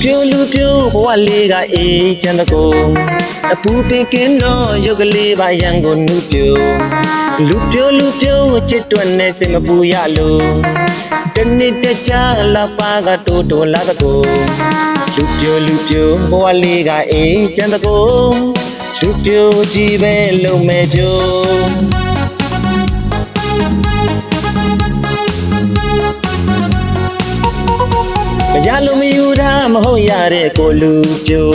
လူပြိုဘဝလေးကအေးချမ်းတကူအပူပင်ကင်းတော့ရုပ်ကလေးပါရန်ကိုနုပြိုလူပြိုချစ်တွက်နဲ့စိတ်မပူရလို့တနေ့တခြားလာပါကတိုးလာတကူလူပြိုဘဝလေးကအေးချမ်းတကူလူပြိုကြီးပဲလုံးမဲ့ပြိုမရလို့မယူတာမဟုတ်ရတဲ့ကိုလူပြို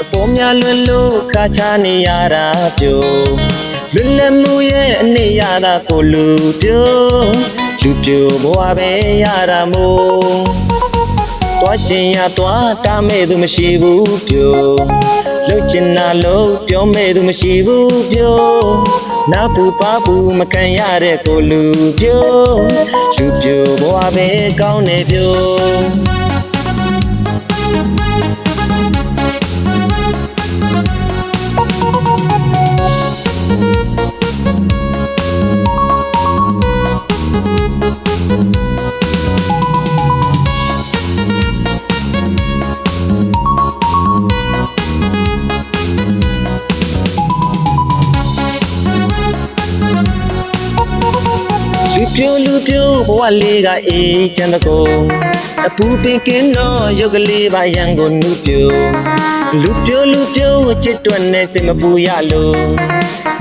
အပေါ်များလွင်လို့ခါချနေရတာပြိုလွတ်လပ်မှုရဲ့အနေရတာကိုလူပြိုဘဝပဲရတာမို့သွားချင်ရသွားတားမဲ့သူမရှိဘူးပြိုလှုပ်ချင်တာလို့ပြောမဲ့သူမရှိဘူးပြိုနာပူပါပူမခံရတဲ့ကိုလူပြိုဘဝပဲကောင်းနေပြိုလူပြိုဘဝလေးကအေးချမ်းတကူအပူပင်ကင်းတော့ရုပ်ကလေးပါရန်ကိုနုပြိုလူပြိုချစ်တွက်နဲ့စိတ်မပူရလို့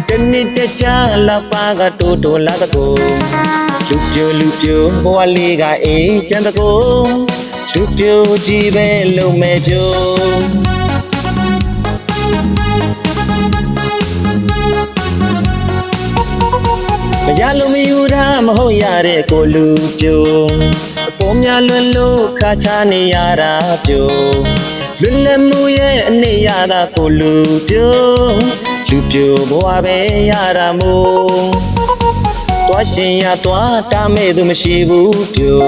တနေ့တခြားလာပါကတိုးလာတကူလူပြိုဘဝလေးကအေးချမ်းတကူလူပြိုကြီးပဲလုံးမဲ့ပြိုမရလို့မယူတာမဟုတ်ရတဲ့ကိုလူပြိုအပေါ်များလွင်လို့ခါချနေရတာပြိုလွတ်လပ်မှုရဲ့အနေရတာကိုလူပြိုဘဝပဲရတာမို့သွားချင်ရသွားတားမဲ့သူမရှိဘူးပြို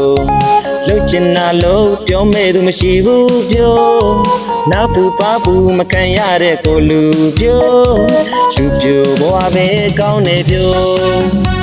လှုပ်ချင်တာလို့ပြောမဲ့သူမရှိဘူးပြိုနာပူပါပူမခံရတဲ့ကိုလူပြိုဘဝပဲကောင်းနေပြို